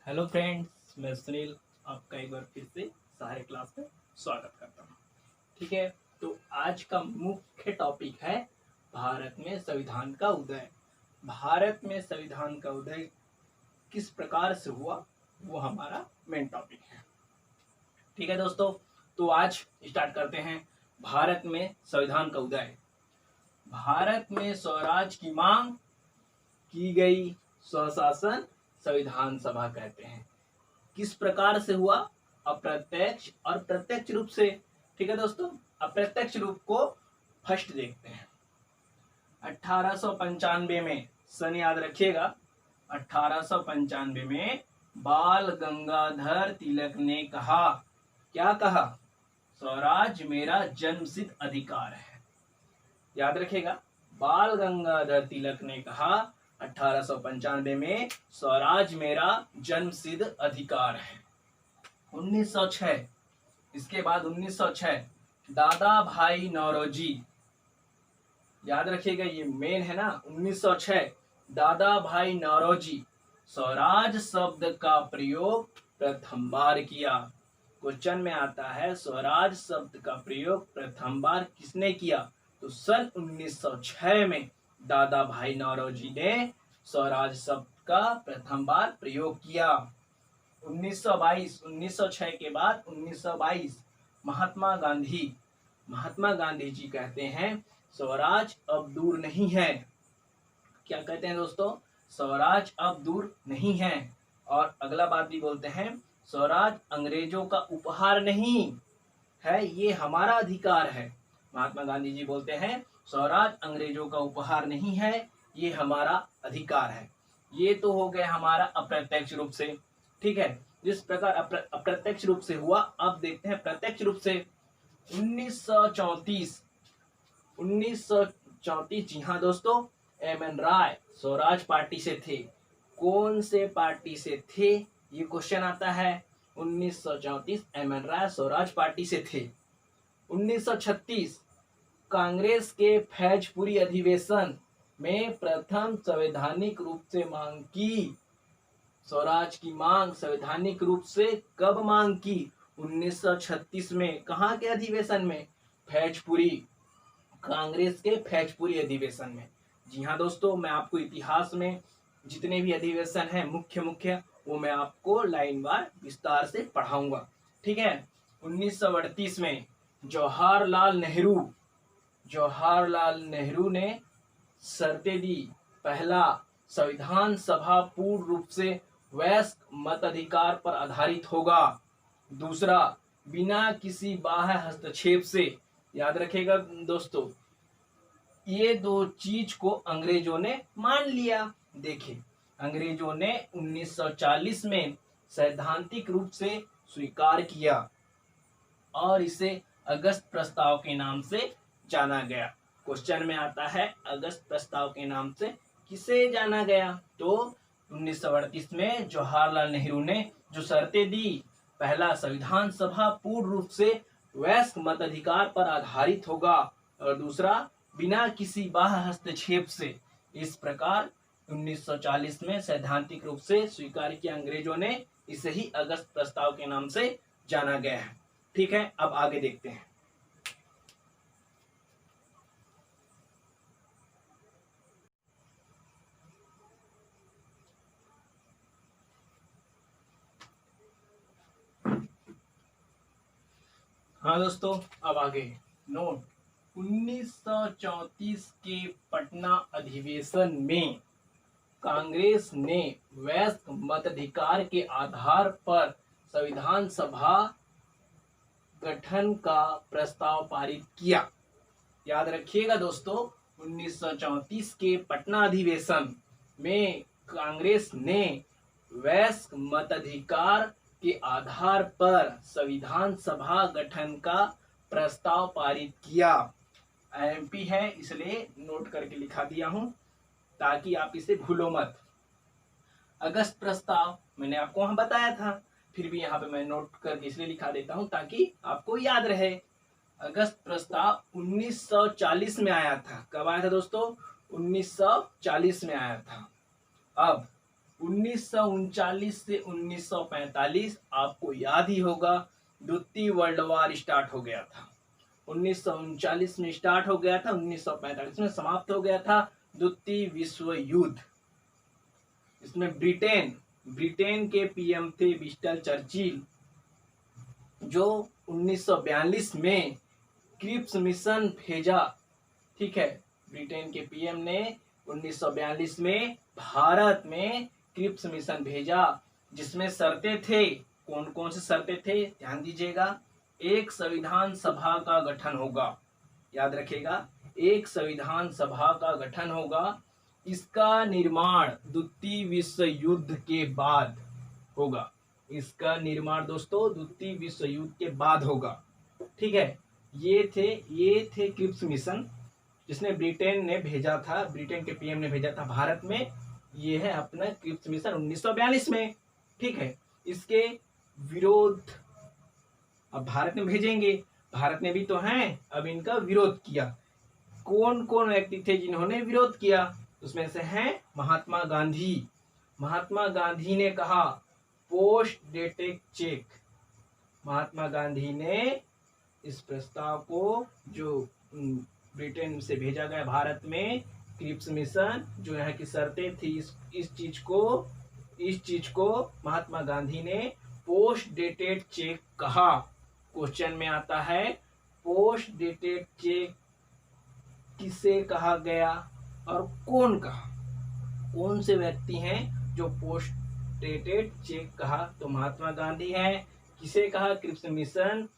Hello friends, मैं सुनील आपका एक बार फिर से सहारे क्लास में स्वागत करता हूँ। ठीक है, तो आज का मुख्य टॉपिक है भारत में संविधान का उदय। भारत में संविधान का उदय किस प्रकार से हुआ, वो हमारा मेन टॉपिक है। ठीक है दोस्तों, तो आज स्टार्ट करते हैं। भारत में संविधान का उदय। भारत में स्वराज की मांग की गई, स्वशासन संविधान सभा कहते हैं। किस प्रकार से हुआ? अप्रत्यक्ष और प्रत्यक्ष रूप से। ठीक है दोस्तों, अप्रत्यक्ष रूप को फर्स्ट देखते हैं। 1895 में, सन याद रखिएगा, 1895 में बाल गंगाधर तिलक ने कहा, क्या कहा? स्वराज मेरा जन्मसिद्ध अधिकार है। याद रखिएगा, बाल गंगाधर तिलक ने कहा 1895 में, स्वराज मेरा जन्मसिद्ध अधिकार है। 1906, इसके बाद 1906 दादा भाई नौरोजी, याद रखिएगा ये मेन है ना। 1906 दादा भाई नौरोजी स्वराज शब्द का प्रयोग प्रथम बार किया। क्वेश्चन में आता है स्वराज शब्द का प्रयोग प्रथम बार किसने किया? तो सन 1906 में दादा भाई नौरोजी ने स्वराज शब्द का प्रथम बार प्रयोग किया। 1922, 1906 के बाद 1922 महात्मा गांधी जी कहते हैं स्वराज अब दूर नहीं है। क्या कहते हैं दोस्तों? स्वराज अब दूर नहीं है। और अगला बात भी बोलते हैं, स्वराज अंग्रेजों का उपहार नहीं है, ये हमारा अधिकार है। महात्मा गांधी जी बोलते हैं स्वराज अंग्रेजों का उपहार नहीं है, ये हमारा अधिकार है। ये तो हो गया हमारा अप्रत्यक्ष रूप से। ठीक है, जिस प्रकार अप्रत्यक्ष रूप से हुआ, अब देखते हैं प्रत्यक्ष रूप से। 1934, 1934, जी हाँ दोस्तों, एम.एन. राय स्वराज पार्टी से थे। कौन से पार्टी से थे, ये क्वेश्चन आता है। 1934 एम.एन. राय स्वराज पार्टी से थे। 1936 कांग्रेस के फैजपुरी अधिवेशन में प्रथम संवैधानिक रूप से मांग की। स्वराज की मांग संवैधानिक रूप से कब मांग की? 1936 में। कहाँ के अधिवेशन में? फैजपुरी, कांग्रेस के फैजपुरी अधिवेशन में। जी हाँ दोस्तों, मैं आपको इतिहास में जितने भी अधिवेशन हैं मुख्य वो मैं आपको लाइन वार विस्तार से पढ़ाऊंगा। ठीक है। 1938 में जवाहरलाल नेहरू ने शर्तें दी। पहला, संविधान सभा पूर्ण रूप से वयस्क मताधिकार पर आधारित होगा। दूसरा, बिना किसी बाह्य हस्तक्षेप से। याद रखेगा दोस्तों, ये दो चीज को अंग्रेजों ने मान लिया। देखिए, अंग्रेजों ने 1940 में सैद्धांतिक रूप से स्वीकार किया और इसे अगस्त प्रस्ताव के नाम से जाना गया। क्वेश्चन में आता है अगस्त प्रस्ताव के नाम से किसे जाना गया? तो 1938 में जवाहरलाल नेहरू ने जो शर्तें दी, पहला, संविधान सभा पूर्ण रूप से वयस्क मताधिकार पर आधारित होगा, और दूसरा, बिना किसी बाह्य हस्तक्षेप से। इस प्रकार 1940 में सैद्धांतिक रूप से स्वीकार किया अंग्रेजों ने, इसे ही अगस्त प्रस्ताव के नाम से जाना गया है। ठीक है, अब आगे देखते हैं। हाँ दोस्तों, अब आगे नोट। 1934 के पटना अधिवेशन में कांग्रेस ने वयस्क मताधिकार के आधार पर संविधान सभा गठन का प्रस्ताव पारित किया। याद रखिएगा दोस्तों, 1934 के पटना अधिवेशन में कांग्रेस ने वयस्क मताधिकार के आधार पर संविधान सभा गठन का प्रस्ताव पारित किया। एमपी है इसलिए नोट करके लिखा दिया हूं ताकि आप इसे भूलो मत। अगस्त प्रस्ताव मैंने आपको वहां बताया था, फिर भी यहाँ पे मैं नोट करके इसलिए लिखा देता हूं ताकि आपको याद रहे। अगस्त प्रस्ताव 1940 में आया था। कब आया था दोस्तों? 1940 में आया था। अब 1939 से 1945 आपको याद ही होगा, द्वितीय वर्ल्ड वार स्टार्ट हो गया था। 1939 में स्टार्ट हो गया था, 1945 में समाप्त हो गया था द्वितीय विश्व युद्ध। इसमें ब्रिटेन के पीएम थे विंस्टन चर्चिल, जो 1942 में क्रिप्स मिशन भेजा। ठीक है, ब्रिटेन के पीएम ने 1942 में भारत में क्रिप्स मिशन भेजा, जिसमें शर्तें थे। कौन कौन सी शर्तें थे, ध्यान दीजिएगा। एक संविधान सभा का गठन होगा, याद रखिएगा, एक संविधान सभा का गठन होगा। इसका निर्माण द्वितीय विश्व युद्ध के बाद होगा। इसका निर्माण दोस्तों द्वितीय विश्व युद्ध के बाद होगा। ठीक है, ये थे क्रिप्स मिशन, जिसने ब्रिटेन ने भेजा था, ब्रिटेन के पीएम ने भेजा था भारत में। ये है अपना क्रिप्स मिशन 1942 में। ठीक है, इसके विरोध अब भारत में भेजेंगे, भारत ने भी तो हैं, अब इनका विरोध किया। कौन कौन व्यक्ति थे जिन्होंने विरोध किया, उसमें से हैं महात्मा गांधी। महात्मा गांधी ने कहा post dated cheque. Mahatma Gandhi ने इस प्रस्ताव को, जो ब्रिटेन से भेजा गया भारत में क्रिप्स मिशन, जो यहाँ की शर्तें थी, इस चीज को महात्मा गांधी ने पोस्ट डेटेड चेक कहा। क्वेश्चन में आता है पोस्ट डेटेड चेक किसे कहा गया और कौन कहा, कौन से व्यक्ति हैं जो पोस्ट डेटेड चेक कहा, तो महात्मा गांधी हैं। किसे कहा, क्रिप्स मिशन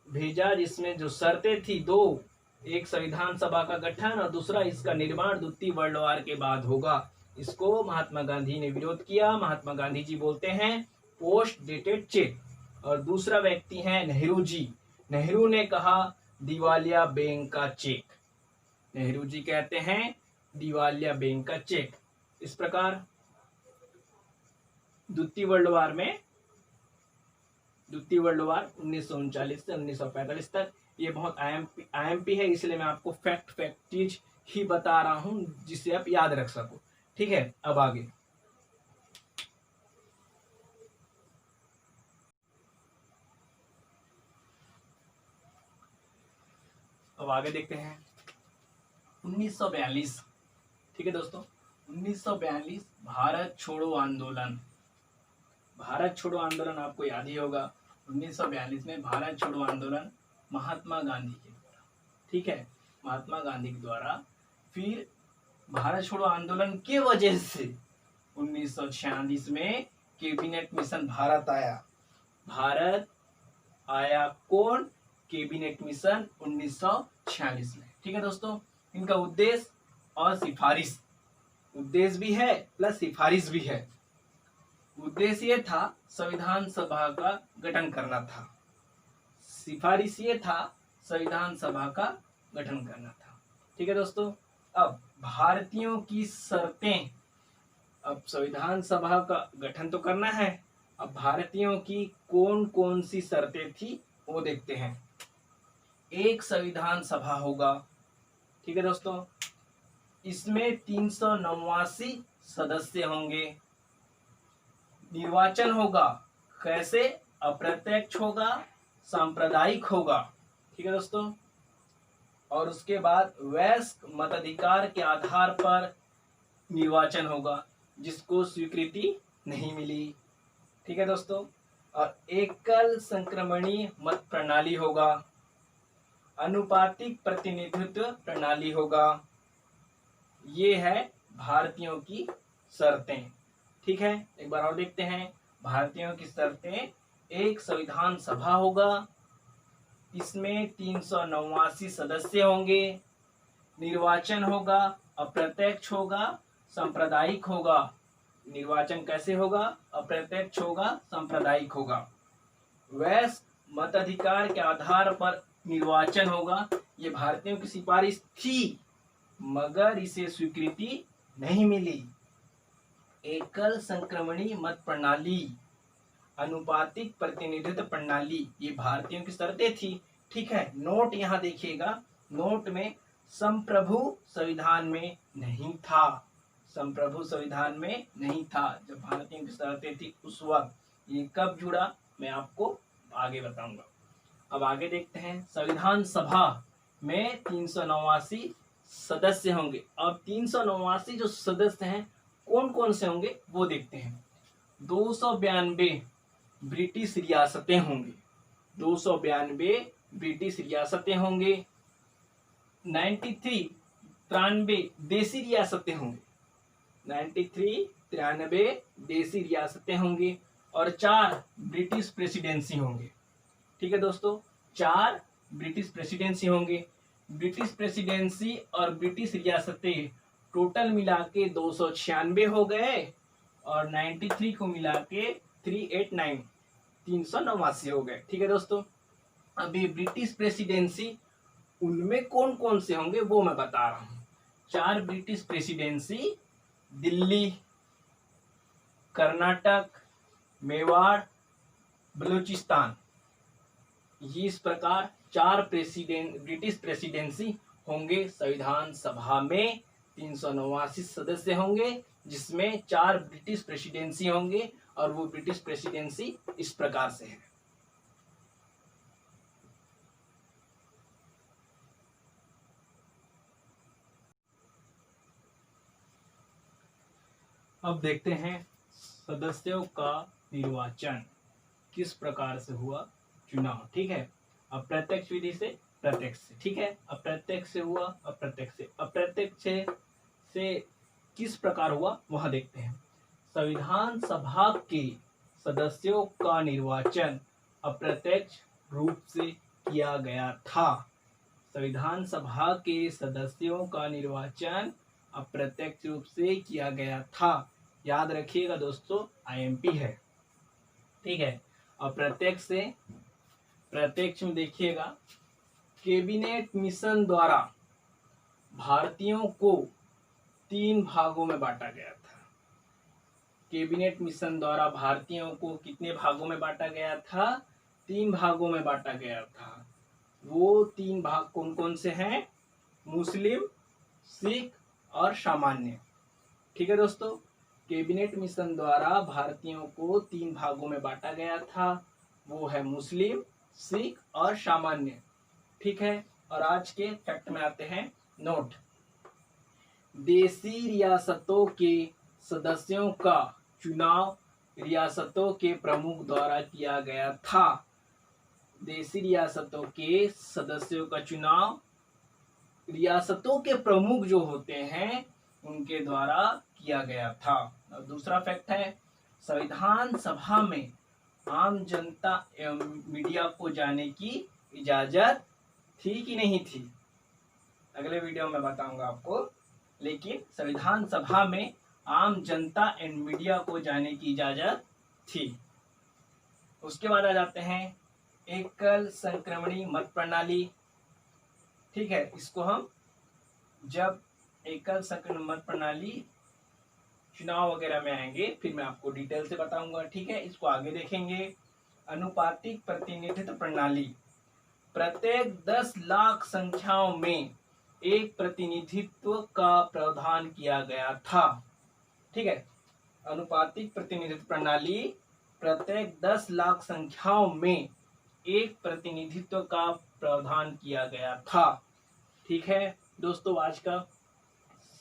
भेजा जिसमें जो शर्तें थी दो, एक संविधान सभा का गठन और दूसरा इसका निर्माण द्वितीय वर्ल्ड वार के बाद होगा। इसको महात्मा गांधी ने विरोध किया। महात्मा गांधी जी बोलते हैं पोस्ट डेटेड चेक। और दूसरा व्यक्ति है नेहरू जी। नेहरू ने कहा दिवालिया बैंक का चेक। नेहरू जी कहते हैं दिवालिया बैंक का चेक। इस प्रकार द्वितीय वर्ल्ड वार 1939 से 1945 तक, ये बहुत आईएमपी है, इसलिए मैं आपको फैक्ट चीज ही बता रहा हूं जिसे आप याद रख सको। ठीक है, अब आगे देखते हैं 1942। ठीक है दोस्तों, 1942 भारत छोड़ो आंदोलन। भारत छोड़ो आंदोलन आपको याद ही होगा। 1942 में भारत छोड़ो आंदोलन महात्मा गांधी के द्वारा, ठीक है, महात्मा गांधी के द्वारा। फिर भारत छोड़ो आंदोलन के वजह से 1946 में कैबिनेट मिशन भारत आया। कौन, कैबिनेट मिशन 1946 में। ठीक है दोस्तों, इनका उद्देश्य और सिफारिश, उद्देश्य भी है प्लस सिफारिश भी है। उद्देश्य ये था संविधान सभा का गठन करना था, सिफारिश ये था संविधान सभा का गठन करना था। ठीक है दोस्तों, अब भारतीयों की शर्तें, अब संविधान सभा का गठन तो करना है, अब भारतीयों की कौन कौन सी शर्तें थी वो देखते हैं। एक संविधान सभा होगा, ठीक है दोस्तों, इसमें 389 सदस्य होंगे। निर्वाचन होगा, कैसे, अप्रत्यक्ष होगा, सांप्रदायिक होगा। ठीक है दोस्तों, और उसके बाद वयस्क मताधिकार के आधार पर निर्वाचन होगा, जिसको स्वीकृति नहीं मिली। ठीक है दोस्तों, और एकल संक्रमणीय मत प्रणाली होगा, अनुपातिक प्रतिनिधित्व प्रणाली होगा। ये है भारतीयों की शर्तें। ठीक है, एक बार और देखते हैं भारतीयों की शर्तें। एक संविधान सभा होगा, इसमें 389 सदस्य होंगे। निर्वाचन होगा, अप्रत्यक्ष होगा, सांप्रदायिक होगा। निर्वाचन कैसे होगा, अप्रत्यक्ष होगा, सांप्रदायिक होगा। वयस्क मताधिकार के आधार पर निर्वाचन होगा। ये भारतीयों की सिफारिश थी मगर इसे स्वीकृति नहीं मिली। एकल संक्रमणीय मत प्रणाली, अनुपातिक प्रतिनिधित्व प्रणाली, ये भारतीयों की शर्तें थी। ठीक है, नोट यहाँ देखिएगा, नोट में संप्रभु संविधान में नहीं था, संप्रभु संविधान में नहीं था। जब भारतीयों की शर्तें थी उस वक्त। ये कब जुड़ा मैं आपको आगे बताऊंगा। अब आगे देखते हैं। संविधान सभा में 389 सदस्य होंगे। अब 389 जो सदस्य हैं कौन कौन से होंगे वो देखते हैं। 292 ब्रिटिश रियासतें होंगी। 292 ब्रिटिश रियासतें होंगे। 93 देसी रियासतें होंगी। 93 देसी रियासतें होंगी और 4 ब्रिटिश प्रेसिडेंसी होंगे। ठीक है दोस्तों, 4 ब्रिटिश प्रेसिडेंसी होंगे। ब्रिटिश प्रेसिडेंसी और ब्रिटिश रियासतें टोटल मिला के 296 हो गए और 93 को मिला के 389 हो गए। ठीक है दोस्तों, अभी ब्रिटिश प्रेसिडेंसी उनमें कौन कौन से होंगे वो मैं बता रहा हूं। 4 ब्रिटिश प्रेसिडेंसी दिल्ली, कर्नाटक, मेवाड़, बलूचिस्तान, ये इस प्रकार 4 ब्रिटिश प्रेसिडेंसी होंगे। संविधान सभा में 389 सदस्य होंगे जिसमें 4 ब्रिटिश प्रेसिडेंसी होंगे और वो ब्रिटिश प्रेसिडेंसी इस प्रकार से है। अब देखते हैं सदस्यों का निर्वाचन किस प्रकार से हुआ चुनाव। ठीक है, अप्रत्यक्ष विधि से, प्रत्यक्ष से। ठीक है, अप्रत्यक्ष से हुआ, अप्रत्यक्ष से। अप्रत्यक्ष से किस प्रकार हुआ वह देखते हैं। संविधान सभा के सदस्यों का निर्वाचन अप्रत्यक्ष रूप से किया गया था। संविधान सभा के सदस्यों का निर्वाचन अप्रत्यक्ष रूप से किया गया था। याद रखिएगा दोस्तों, आईएमपी है। ठीक है, अप्रत्यक्ष से प्रत्यक्ष में देखिएगा, कैबिनेट मिशन द्वारा भारतीयों को 3 भागों में बांटा गया था। कैबिनेट मिशन द्वारा भारतीयों को कितने भागों में बांटा गया था? 3 भागों में बांटा गया था। वो 3 भाग कौन कौन से हैं? मुस्लिम, सिख और सामान्य। ठीक है दोस्तों, कैबिनेट मिशन द्वारा भारतीयों को 3 भागों में बांटा गया था। वो है मुस्लिम, सिख और सामान्य। ठीक है, और आज के फैक्ट में आते हैं। नोट, देसी रियासतों के सदस्यों का चुनाव रियासतों के प्रमुख द्वारा किया गया था। देसी रियासतों के सदस्यों का चुनाव रियासतों के प्रमुख जो होते हैं उनके द्वारा किया गया था। और दूसरा फैक्ट है, संविधान सभा में आम जनता एवं मीडिया को जाने की इजाजत थी कि नहीं थी? अगले वीडियो में बताऊंगा आपको। लेकिन संविधान सभा में आम जनता एंड मीडिया को जाने की इजाजत थी। उसके बाद आ जाते हैं एकल संक्रमणी मत प्रणाली। ठीक है, इसको हम जब एकल संक्रमण मत प्रणाली चुनाव वगैरह में आएंगे फिर मैं आपको डिटेल से बताऊंगा। ठीक है, इसको आगे देखेंगे। अनुपातिक प्रतिनिधित्व प्रणाली, प्रत्येक 10 लाख संख्याओं में एक प्रतिनिधित्व का प्रावधान किया गया था। ठीक है, अनुपातिक प्रतिनिधित्व प्रणाली, प्रत्येक 10 लाख संख्याओं में एक प्रतिनिधित्व का प्रावधान किया गया था। ठीक है दोस्तों, आज का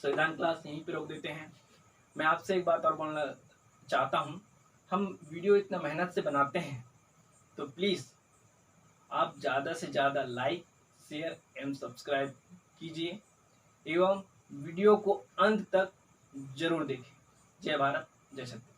संविधान क्लास यहीं पे रोक देते हैं। मैं आपसे एक बात और बोलना चाहता हूँ, हम वीडियो इतना मेहनत से बनाते हैं तो प्लीज़ आप ज़्यादा से ज़्यादा लाइक, शेयर एवं सब्सक्राइब कीजिए एवं वीडियो को अंत तक जरूर देखें। जय भारत, जय छत्तीसगढ़।